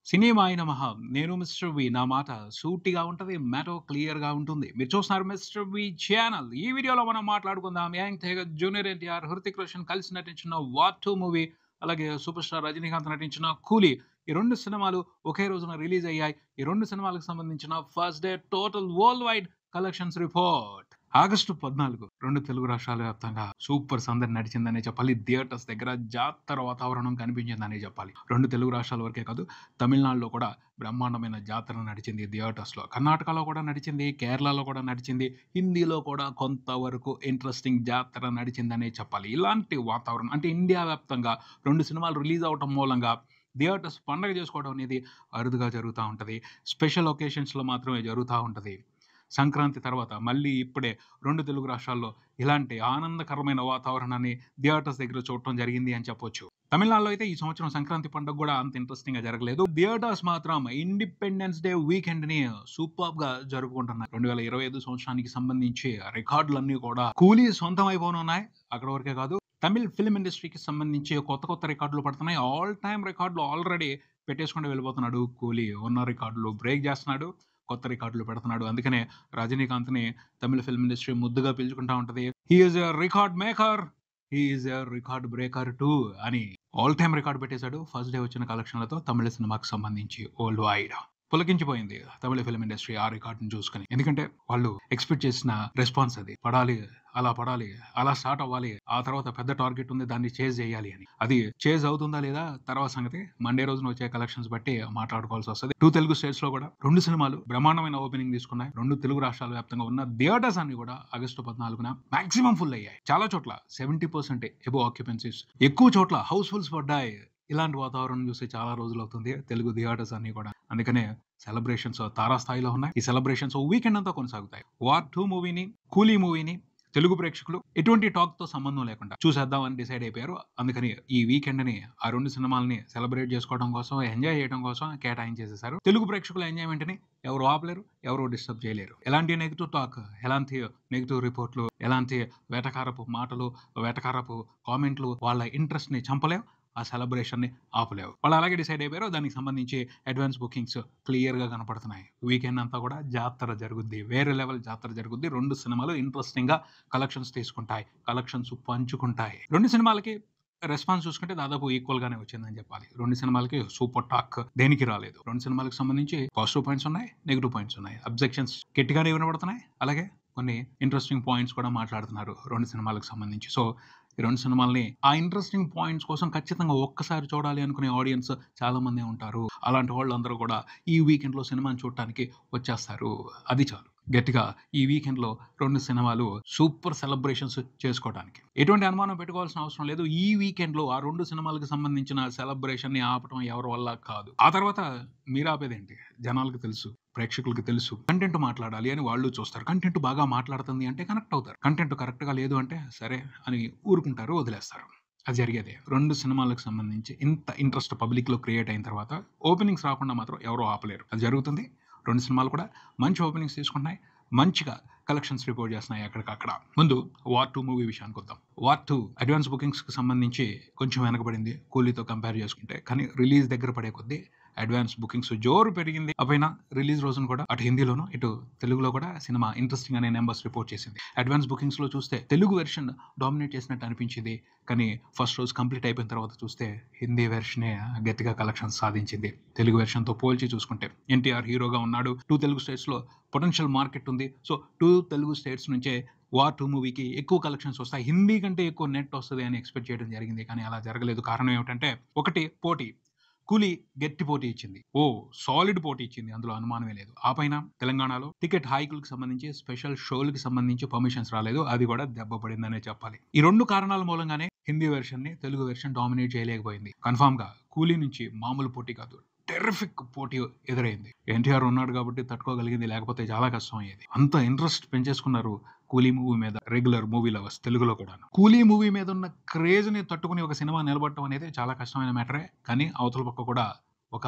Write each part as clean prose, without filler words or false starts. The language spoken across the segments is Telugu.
సినిమాయి నమః! నేను మిస్టర్ వి. నా మాట సూటిగా ఉంటది. మ్యాటర్ క్లియర్‌గా ఉంటుంది. మీరు చూస్తున్నారు మిస్టర్ వి ఛానల్. ఈ వీడియోలో మనం మాట్లాడుకుందాం young tiger junior NTR, Hrithik Roshan కలిసి నటించిన 'వార్ 2' మూవీ, అలాగే సూపర్ స్టార్ రజనీకాంత్ నటించిన 'కూలీ'. ఈ 2 సినిమాలు ఒకే రోజున రిలీజ్ అయ్యాయి. ఈ 2 సినిమాలకు సంబంధించిన first day total world wide collections report. August 14 2 Telugu రాష్ట్రాల వ్యాప్తంగా సూపర్ సందడి నడిచిందనే చెప్పాలి. థియేటర్స్ దగ్గర జాతర వాతావరణం కనిపించిందనే చెప్పాలి. 2 తెలుగు రాష్ట్రాల వరకే కాదు, తమిళనాడులో కూడా బ్రహ్మాండమైన జాతర నడిచింది థియేటర్స్‌లో. కర్ణాటకలో కూడా నడిచింది, కేరళలో కూడా నడిచింది, హిందీలో కూడా కొంతవరకు ఇంట్రెస్టింగ్ జాతర నడిచిందనే చెప్పాలి. ఇలాంటి వాతావరణం అంటే ఇండియా వ్యాప్తంగా 2 సినిమాలు రిలీజ్ అవ్వటం మూలంగా థియేటర్స్ పండగ చేసుకోవడం అనేది అరుదుగా జరుగుతా ఉంటది. స్పెషల్ ఒకేషన్స్‌లో మాత్రమే జరుగుతా ఉంటది. సంక్రాంతి తర్వాత మళ్ళీ ఇప్పుడే 2 తెలుగు రాష్ట్రాల్లో ఇలాంటి ఆనందకరమైన వాతావరణాన్ని థియేటర్స్ దగ్గర చూడటం జరిగింది అని చెప్పొచ్చు. తమిళనాడులో అయితే ఈ సంవత్సరం సంక్రాంతి పండుగ గూడా అంత ఇంట్రెస్టింగ్‌గా జరగలేదు. థియేటర్స్ మాత్రం ఇండిపెండెన్స్ డే వీకెండ్‌ని సూపర్బ్‌గా జరుపుకుంటున్నారు. 2025 సంవత్సరానికి సంబంధించి రికార్డులన్నీ కూడా 'కూలీ' సొంతం అయిపోనున్నాయి. అక్కడి వరకే కాదు, తమిళ్ ఫిల్మ్ ఇండస్ట్రీకి సంబంధించి కొత్త రికార్డులు పడుతున్నాయి. ఆల్ టైమ్ రికార్డులు ఆల్రెడీ పెట్టేసుకుంటూ వెళ్ళిపోతున్నాడు 'కూలీ'. ఉన్న రికార్డులు బ్రేక్ చేస్తున్నాడు. కొత్త రికార్డులు పెడుతున్నాడు. అందుకనే రజనీకాంత్‌ని తమిళ్ ఫిల్మ్ ఇండస్ట్రీ ముద్దుగా పిలుచుకుంటా ఉంటది. He is a record maker. He is a record breaker too అని ఆల్ టైమ్ రికార్డ్ పెట్టేసాడు. ఫస్ట్ డే వచ్చిన కలెక్షన్‌లతో తమిళ సినిమాకి సంబంధించి వరల్డ్ వైడ్. పులకించిపోయింది తమిళ ఫిల్మ్ ఇండస్ట్రీ ఆ రికార్డ్‌ని చూసుకొని. ఎందుకంటే వాళ్ళు ఎక్స్‌పెక్ట్ చేసిన రెస్పాన్స్ అది. పడాలి, అలా స్టార్ట్ అవ్వాలి. ఆ తర్వాత పెద్ద టార్గెట్ ఉంది. దాన్ని చేజ్ చేయాలి అని. అది చేజ్ అవుతుందా లేదా తర్వాత సంగతి. మండే రోజున వచ్చే కలెక్షన్స్ బట్టి మాట్లాడుకోవాల్సి వస్తది. 2 తెలుగు స్టేట్స్‌లో కూడా 2 సినిమాలు బ్రహ్మాండమైన ఓపెనింగ్ తీసుకున్నాయి. 2 తెలుగు రాష్ట్రాల వ్యాప్తంగా ఉన్న థియేటర్స్ అన్ని కూడా ఆగస్టు 14న మాక్సిమం ఫుల్ అయ్యాయి. చాలా చోట్ల 70% అబోవ్ ఆక్యుపెన్సీస్. ఎక్కువ చోట్ల హౌస్‌ఫుల్స్ పడ్డాయి. ఇలాంటి వాతావరణం చూసి చాలా రోజులవుతుంది తెలుగు థియేటర్స్ అన్ని కూడా. అందుకనే సెలబ్రేషన్స్ తారాస్థాయిలో ఉన్నాయి. ఈ సెలబ్రేషన్స్ వీకెండ్ అంతా కొనసాగుతాయి. 'వార్ 2' మూవీని, 'కూలీ' మూవీని తెలుగు ప్రేక్షకులు ఎటువంటి టాక్‌తో సంబంధం లేకుండా చూసేద్దామని డిసైడ్ అయిపోయారు. అందుకని ఈ వీకెండ్‌ని ఆ 2 సినిమాల్ని సెలబ్రేట్ చేసుకోవడం కోసం, ఎంజాయ్ చేయడం కోసం కేటాయించేసేసారు. తెలుగు ప్రేక్షకుల ఎంజాయ్‌మెంట్‌ని ఎవరు ఆపలేరు, ఎవరు డిస్టర్బ్ చేయలేరు. ఎలాంటి నెగెటివ్ టాక్, ఎలాంటి నెగెటివ్ రిపోర్ట్‌లు, ఎలాంటి వెటకారపు మాటలు, వెటకారపు కామెంట్‌లు వాళ్ళ ఇంట్రెస్ట్‌ని చంపలేవు. ఆ సెలబ్రేషన్‌ని ఆపలేవు. వాళ్ళు అలాగే డిసైడ్ అయిపోయారు. దానికి సంబంధించి అడ్వాన్స్ బుకింగ్స్ క్లియర్‌గా కనపడుతున్నాయి. వీకెండ్ అంతా కూడా జాతర జరుగుద్ది. వేరే లెవెల్ జాతర జరుగుద్ది. 2 సినిమాలు ఇంట్రెస్టింగ్‌గా కలెక్షన్స్ తీసుకుంటాయి. కలెక్షన్స్ పంచుకుంటాయి. 2 సినిమాలకి రెస్పాన్స్ చూసుకుంటే దాదాపు ఈక్వల్‌గానే వచ్చిందని చెప్పాలి. 2 సినిమాలకి సూపర్ టాక్ దేనికి రాలేదు. 2 సినిమాలకు సంబంధించి పాజిటివ్ పాయింట్స్ ఉన్నాయి, నెగెటివ్ పాయింట్స్ ఉన్నాయి. అబ్జెక్షన్స్ గట్టిగానే వినబడుతున్నాయి. అలాగే కొన్ని ఇంట్రెస్టింగ్ పాయింట్స్ కూడా మాట్లాడుతున్నారు 2 సినిమాలకు సంబంధించి. సో, ఈ 2 సినిమాల్ని ఆ ఇంట్రెస్టింగ్ పాయింట్స్ కోసం ఖచ్చితంగా ఒక్కసారి చూడాలి అనుకునే ఆడియన్స్ చాలా మందే ఉంటారు. అలాంటి వాళ్ళందరూ కూడా ఈ వీకెండ్‌లో సినిమాని చూడటానికి వచ్చేస్తారు. అది చాలు. గట్టిగా ఈ వీకెండ్‌లో 2 సినిమాలు సూపర్ సెలబ్రేషన్స్ చేసుకోవడానికి. ఎటువంటి అనుమానం పెట్టుకోవాల్సిన అవసరం లేదు. ఈ వీకెండ్‌లో ఆ 2 సినిమాలకు సంబంధించిన సెలబ్రేషన్‌ని ఆపటం ఎవరి వల్ల కాదు. ఆ తర్వాత మీరాపేదేంటి? జనాలకి తెలుసు. ప్రేక్షకులకి తెలుసు. కంటెంట్ మాట్లాడాలి అని వాళ్ళు చూస్తారు. కంటెంట్ బాగా మాట్లాడుతుంది అంటే కనెక్ట్ అవుతారు. కంటెంట్ కరెక్ట్‌గా లేదు అంటే సరే అని ఊరుకుంటారు, వదిలేస్తారు. అది జరిగేదే. 2 సినిమాలకు సంబంధించి ఇంత ఇంట్రెస్ట్ పబ్లిక్‌లో క్రియేట్ అయిన తర్వాత ఓపెనింగ్స్ రాకుండా మాత్రం ఎవరు ఆపలేరు. అది జరుగుతుంది. 2 సినిమాలు కూడా మంచి ఓపెనింగ్స్ తీసుకుంటున్నాయి. మంచిగా కలెక్షన్స్ రిపోర్ట్ చేస్తున్నాయి ఎక్కడికక్కడ. ముందు 'వార్ 2' మూవీ విషయానికొద్దాం. 'వార్ 2' అడ్వాన్స్ బుకింగ్స్‌కి సంబంధించి కొంచెం వెనకబడింది 'కూలీ'తో కంపేర్ చేసుకుంటే. కానీ రిలీజ్ దగ్గర పడే కొద్దీ అడ్వాన్స్ బుకింగ్స్ జోరు పెరిగింది. అపైన రిలీజ్ రోజున కూడా అటు హిందీలోను, ఇటు తెలుగులో కూడా సినిమా ఇంట్రెస్టింగ్ అనే నంబర్స్ రిపోర్ట్ చేసింది. అడ్వాన్స్ బుకింగ్స్‌లో చూస్తే తెలుగు వెర్షన్ డామినేట్ చేసినట్టు అనిపించింది. కానీ ఫస్ట్ రోజు కంప్లీట్ అయిపోయిన తర్వాత చూస్తే హిందీ వెర్షనే గట్టిగా కలెక్షన్స్ సాధించింది. తెలుగు వెర్షన్‌తో పోల్చి చూసుకుంటే ఎన్టీఆర్ హీరోగా ఉన్నాడు. 2 తెలుగు స్టేట్స్‌లో పొటెన్షియల్ మార్కెట్ ఉంది. సో, 2 తెలుగు స్టేట్స్ నుంచే 'వార్ 2' మూవీకి ఎక్కువ కలెక్షన్స్ వస్తాయి. హిందీ కంటే ఎక్కువ నెట్ వస్తది అని ఎక్స్‌పెక్ట్ చేయడం జరిగింది. కానీ అలా జరగలేదు. కారణం ఏమిటంటే ఒకటి పోటీ. 'కూలీ' గట్టి పోటీ ఇచ్చింది. సాలిడ్ పోటీ ఇచ్చింది. అందులో అనుమానమే లేదు. ఆ పైన తెలంగాణలో టికెట్ హైకులకు సంబంధించి, స్పెషల్ షోలకి సంబంధించి పర్మిషన్స్ రాలేదు. అది కూడా దెబ్బ పడిందనే చెప్పాలి. ఈ 2 కారణాల మూలంగానే హిందీ వెర్షన్‌ని తెలుగు వెర్షన్ డామినేట్ చేయలేకపోయింది. కన్ఫర్మ్‌గా 'కూలీ' నుంచి మామూలు పోటీ కాదు. టెర్రిఫిక్ పోటీ ఎదురైంది. ఎన్టీఆర్ ఉన్నాడు కాబట్టి తట్టుకోగలిగింది. లేకపోతే చాలా కష్టం అయ్యేది. అంత ఇంట్రెస్ట్ పెంచేసుకున్నారు 'కూలీ' మూవీ మీద రెగ్యులర్ మూవీ లవర్స్ తెలుగులో కూడాను. 'కూలీ' మూవీ మీద ఉన్న క్రేజ్‌ని తట్టుకొని ఒక సినిమా నిలబడటం అనేది చాలా కష్టమైన మ్యాటరే. కానీ అవతల పక్క కూడా ఒక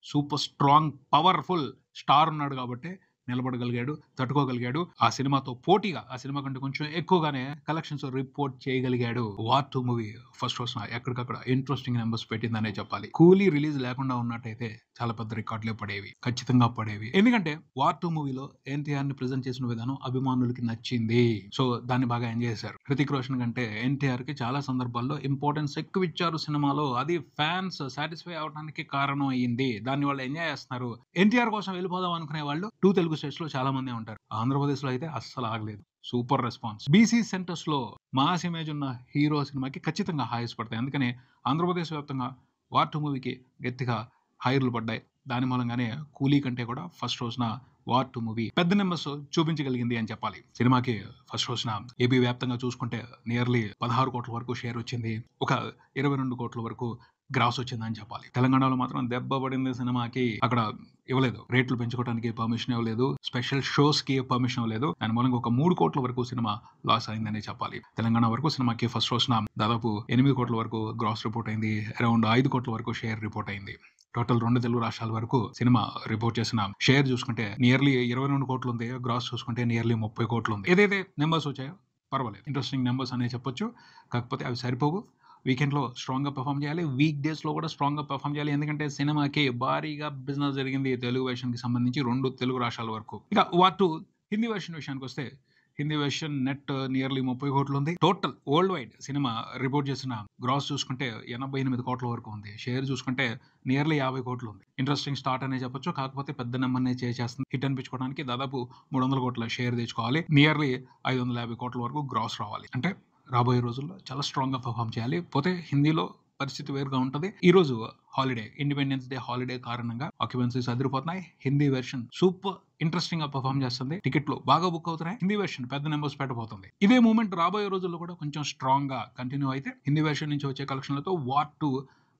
సూపర్ స్ట్రాంగ్, పవర్‌ఫుల్ స్టార్ ఉన్నాడు కాబట్టి నిలబడగలిగాడు, తట్టుకోగలిగాడు. ఆ సినిమాతో పోటీగా, ఆ సినిమా కంటే కొంచెం ఎక్కువగానే కలెక్షన్స్ రిపోర్ట్ చేయగలిగాడు. వార్ 2 మూవీ ఫస్ట్ రోజున ఎక్కడికక్కడ ఇంట్రెస్టింగ్ నెంబర్స్ పెట్టిందనే చెప్పాలి. కూలీ రిలీజ్ లేకుండా ఉన్నట్టయితే చాలా పెద్ద రికార్డులే పడేవి, ఖచ్చితంగా పడేవి. ఎందుకంటే వార్ 2 మూవీలో ఎన్టీఆర్ ని ప్రెజెంట్ చేసిన విధానం అభిమానులకి నచ్చింది. సో దాన్ని బాగా ఎంజాయ్ చేశారు. హృతిక్ రోషన్ కంటే ఎన్టీఆర్ కి చాలా సందర్భాల్లో ఇంపార్టెన్స్ ఎక్కువ ఇచ్చారు సినిమాలో. అది ఫ్యాన్స్ సాటిస్ఫై అవడానికి కారణం అయ్యింది. దాన్ని వాళ్ళు ఎంజాయ్ చేస్తున్నారు. ఎన్టీఆర్ కోసం వెళ్ళిపోదాం అనుకునే వాళ్ళు 2 తెలుగు స్టేట్స్ లో చాలా మంది ఉంటారు. ఆంధ్రప్రదేశ్ లో అయితే అస్సలు ఆగలేదు. Super response. బీసీ సెంటర్స్ లో మాస్ ఇమేజ్ ఉన్న హీరో సినిమాకి ఖచ్చితంగా హైస్ పడతాయి. అందుకనే ఆంధ్రప్రదేశ్ వ్యాప్తంగా వార్ 2 మూవీకి గట్టిగా హైర్లు పడ్డాయి. దాని మూలంగానే కూలీ కంటే కూడా ఫస్ట్ రోజున వార్ 2 మూవీ పెద్ద నెంబర్స్ చూపించగలిగింది అని చెప్పాలి. సినిమాకి ఫస్ట్ రోజున ఏపీ వ్యాప్తంగా చూసుకుంటే నియర్లీ 16 కోట్ల వరకు షేర్ వచ్చింది. ఒక 22 కోట్ల వరకు గ్రాస్ వచ్చిందని చెప్పాలి. తెలంగాణలో మాత్రం దెబ్బ పడింది సినిమాకి. అక్కడ ఇవ్వలేదు, రేట్లు పెంచుకోవడానికి పర్మిషన్ ఇవ్వలేదు, స్పెషల్ షోస్ కి పర్మిషన్ ఇవ్వలేదు. దాని మూలంగా ఒక 3 కోట్ల వరకు సినిమా లాస్ అయిందని చెప్పాలి. తెలంగాణ వరకు సినిమాకి ఫస్ట్ రోజున దాదాపు 8 కోట్ల వరకు గ్రాస్ రిపోర్ట్ అయింది. అరౌండ్ 5 కోట్ల వరకు షేర్ రిపోర్ట్ అయింది. టోటల్ 2 తెలుగు రాష్ట్రాల వరకు సినిమా రిపోర్ట్ చేసిన షేర్ చూసుకుంటే నియర్లీ 22 కోట్లు ఉంది. గ్రాస్ చూసుకుంటే నియర్లీ 30 కోట్లు ఉంది. ఏదైతే నెంబర్స్ వచ్చాయో పర్వాలేదు, ఇంట్రెస్టింగ్ నెంబర్స్ అనే చెప్పొచ్చు. కాకపోతే అవి సరిపోవు. వీకెండ్ లో స్ట్రాంగ్ గా పెర్ఫామ్ చేయాలి, వీక్ డేస్ లో కూడా స్ట్రాంగ్ గా పెర్ఫామ్ చేయాలి. ఎందుకంటే సినిమాకి భారీగా బిజినెస్ జరిగింది తెలుగు వెర్షన్ కి సంబంధించి 2 తెలుగు రాష్ట్రాల వరకు. ఇక వార్ 2 హిందీ వెర్షన్ విషయానికి వస్తే హిందీ వెర్షన్ నెట్ నియర్లీ 30 కోట్లు ఉంది. Total world wide cinema report చేసిన గ్రాస్ చూసుకుంటే 88 కోట్ల వరకు ఉంది. షేర్ చూసుకుంటే నియర్లీ 50 కోట్లు ఉంది. ఇంట్రెస్టింగ్ స్టార్ట్ అనే చెప్పొచ్చు. కాకపోతే పెద్ద నెంబర్నే చేసేస్తుంది. హిట్ అనిపించుకోవడానికి దాదాపు 300 కోట్ల షేర్ తెచ్చుకోవాలి. నియర్లీ 550 కోట్ల వరకు గ్రాస్ రావాలి. అంటే రాబోయే రోజుల్లో చాలా స్ట్రాంగ్ గా పర్ఫామ్ చేయాలి. పోతే హిందీలో పరిస్థితి వేరుగా ఉంటది. ఈ రోజు హాలిడే, ఇండిపెండెన్స్ డే హాలిడే కారణంగా ఆక్యుపెన్సీస్ అదిరిపోతున్నాయి. హిందీ వెర్షన్ సూపర్ ఇంట్రెస్టింగ్ గా పర్ఫామ్ చేస్తుంది. టికెట్లు బాగా బుక్ అవుతున్నాయి. హిందీ వెర్షన్ పెద్ద నెంబర్స్ పెట్టబోతుంది. ఇదే మూమెంట్ రాబోయే రోజుల్లో కూడా కొంచెం స్ట్రాంగ్ గా కంటిన్యూ అయితే హిందీ వెర్షన్ నుంచి వచ్చే కలెక్షన్లతో వార్ 2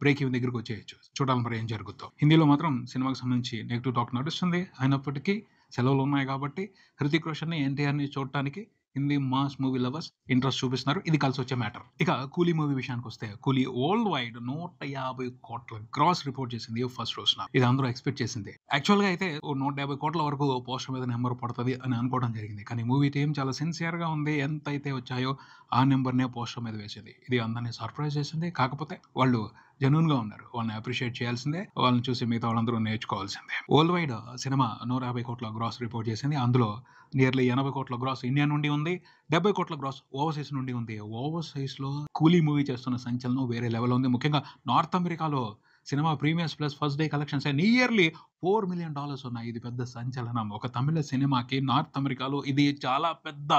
బ్రేక్ ఈవెన్ దగ్గరకు వచ్చేయచ్చు. చూడాలి మరి ఏం జరుగుతుందో. హిందీలో మాత్రం సినిమాకి సంబంధించి నెగిటివ్ టాక్ నడుస్తుంది. అయినప్పటికీ సెలవులు ఉన్నాయి కాబట్టి హృతిక్ రోషన్ ని, ఎన్టీఆర్ ని చూడటానికి Hindi mass movie lovers interest చూపిస్తున్నారు. ఇది కలిసి వచ్చే మ్యాటర్. ఇక కూలీ మూవీ విషయానికి వస్తే కూలీ వరల్డ్ వైడ్ 150 కోట్ల గ్రాస్ రిపోర్ట్ చేసింది ఫస్ట్ రోజున. ఇది అందరూ ఎక్స్పెక్ట్ చేసింది. యాక్చువల్ గా అయితే 150 కోట్ల వరకు పోస్టర్ మీద నెంబర్ పడుతుంది అని అనుకోవడం జరిగింది. కానీ మూవీ టీం చాలా సిన్సియర్ గా ఉంది. ఎంత అయితే వచ్చాయో ఆ నెంబర్ నే పోస్టర్ మీద వేసింది. ఇది అందరినీ సర్ప్రైజ్ చేసింది. కాకపోతే వాళ్ళు జెన్యూన్ గా ఉన్నారు. వాళ్ళని అప్రిషియేట్ చేయాల్సిందే. వాళ్ళని చూసి మిగతా వాళ్ళందరూ నేర్చుకోవాల్సిందే. వరల్డ్ వైడ్ సినిమా 150 కోట్ల గ్రాస్ రిపోర్ట్ చేసింది. అందులో నియర్లీ 80 కోట్ల గ్రాస్ ఇండియా నుండి ఉంది. 70 కోట్ల గ్రాస్ ఓవర్సీస్ నుండి ఉంది. ఓవర్సీస్ లో కూలీ మూవీ చేస్తున్న సంచలనం వేరే లెవెల్ ఉంది. ముఖ్యంగా నార్త్ అమెరికాలో cinema premieres plus first day collections nearly $4 million ఉన్నాయి. ఇది పెద్ద సంచలనం. ఒక తమిళ సినిమాకి నార్త్ అమెరికాలో ఇది చాలా పెద్ద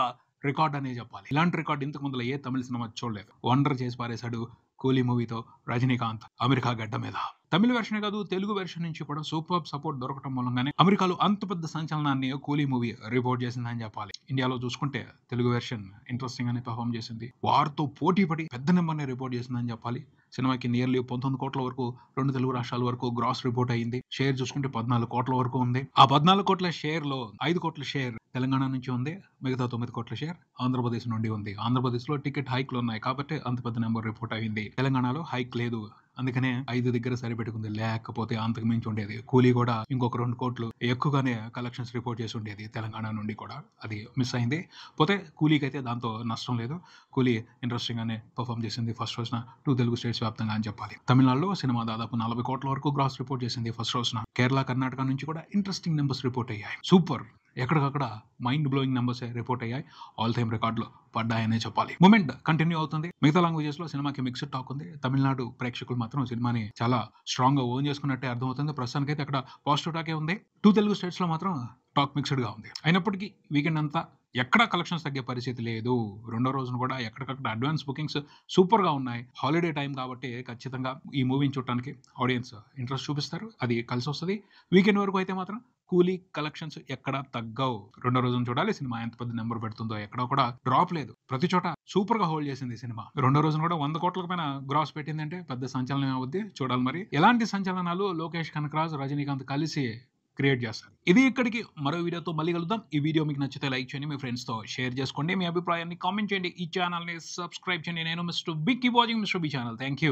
రికార్డ్ అనే చెప్పాలి. ఇలాంటి రికార్డ్ ఇంతకు ముందు ఏ తమిళ సినిమా చూడలేదు. వండర్ చేసి పారేశాడు కూలీ మూవీతో రజనీకాంత్ అమెరికా గడ్డ మీద. తమిళ వెర్షన్ కాదు, తెలుగు వెర్షన్ నుంచి కూడా సూపర్ సపోర్ట్ దొరకడం మూలంగానే అమెరికాలో అంత పెద్ద సంచలనాన్ని కూలీ మూవీ రిపోర్ట్ చేసిందని చెప్పాలి. ఇండియాలో చూసుకుంటే తెలుగు వెర్షన్ ఇంట్రెస్టింగ్ గానే పర్ఫామ్ చేసింది. వారితో పోటీ పడి పెద్ద నెంబర్ని రిపోర్ట్ చేసిందని చెప్పాలి. సినిమాకి నియర్లీ 19 కోట్ల వరకు 2 తెలుగు రాష్ట్రాల వరకు గ్రాస్ రిపోర్ట్ అయింది. షేర్ చూసుకుంటే 14 కోట్ల వరకు ఉంది. ఆ 14 కోట్ల షేర్ లో 5 కోట్ల షేర్ తెలంగాణ నుంచి ఉంది. మిగతా 9 కోట్ల షేర్ ఆంధ్రప్రదేశ్ నుండి ఉంది. ఆంధ్రప్రదేశ్ లో టికెట్ హైక్లు ఉన్నాయి కాబట్టి అంత పెద్ద నెంబర్ రిపోర్ట్ అయింది. తెలంగాణలో హైక్ లేదు, అందుకనే 5 దగ్గర సరిపెట్టుకుంది. లేకపోతే అంతకు మించి ఉండేది. కూలీ కూడా ఇంకొక 2 కోట్లు ఎక్కువగానే కలెక్షన్స్ రిపోర్ట్ చేసి ఉండేది తెలంగాణ నుండి కూడా. అది మిస్ అయింది. పోతే కూలీకి అయితే దాంతో నష్టం లేదు. కూలీ ఇంట్రెస్టింగ్ గానే పర్ఫామ్ చేసింది ఫస్ట్ రోజున 2 తెలుగు స్టేట్స్ వ్యాప్తంగా అని చెప్పాలి. తమిళనాడులో సినిమా దాదాపు 40 కోట్ల వరకు గ్రాస్ రిపోర్ట్ చేసింది ఫస్ట్ రోజున. కేరళ, కర్ణాటక నుంచి కూడా ఇంట్రెస్టింగ్ నెంబర్స్ రిపోర్ట్ అయ్యాయి. సూపర్, ఎక్కడికక్కడ మైండ్ బ్లోయింగ్ నెంబర్స్ రిపోర్ట్ అయ్యాయి. ఆల్ టైమ్ రికార్డులు పడ్డాయనే చెప్పాలి. మూమెంట్ కంటిన్యూ అవుతుంది. మిగతా లాంగ్వేజెస్ లో సినిమాకి మిక్స్డ్ టాక్ ఉంది. తమిళనాడు ప్రేక్షకులు మాత్రం సినిమాని చాలా స్ట్రాంగ్ గా ఓన్ చేసుకున్నట్టే అర్థమవుతుంది. ప్రస్తుతానికైతే అక్కడ పాజిటివ్ టాకే ఉంది. 2 తెలుగు స్టేట్స్ లో మాత్రం టాక్ మిక్స్డ్ గా ఉంది. అయినప్పటికీ వీకెండ్ అంతా ఎక్కడా కలెక్షన్స్ తగ్గే పరిస్థితి లేదు. రెండో రోజున కూడా ఎక్కడికక్కడ అడ్వాన్స్ బుకింగ్స్ సూపర్ గా ఉన్నాయి. హాలిడే టైం కాబట్టి ఖచ్చితంగా ఈ మూవీని చూడటానికి ఆడియన్స్ ఇంట్రెస్ట్ చూపిస్తారు. అది కలిసి వస్తుంది. వీకెండ్ వరకు అయితే మాత్రం కూలీ కలెక్షన్స్ ఎక్కడా తగ్గవు. రెండో రోజున చూడాలి సినిమా ఎంత పెద్ద నెంబర్ పెడుతుందో. ఎక్కడా కూడా డ్రాప్ లేదు. ప్రతి చోట సూపర్ గా హోల్డ్ చేసింది సినిమా. రెండో రోజున కూడా 100 కోట్ల పైన గ్రాస్ పెట్టిందంటే పెద్ద సంచలనం అవుద్ది. చూడాలి మరి ఎలాంటి సంచలనాలు లోకేష్ కనకరాజ్, రజనీకాంత్ కలిసి క్రియేట్ చేస్తారు. ఇది ఇక్కడికి. మరో వీడియోతో మళ్ళీ కలుద్దాం. ఈ వీడియో మీకు నచ్చితే లైక్ చేయండి, మీ ఫ్రెండ్స్ తో షేర్ చేసుకోండి, మీ అభిప్రాయాన్ని కామెంట్ చేయండి, ఈ ఛానల్ ని సబ్స్క్రైబ్ చేయండి. నేను mister B. Keep watching mister B channel. Thank you.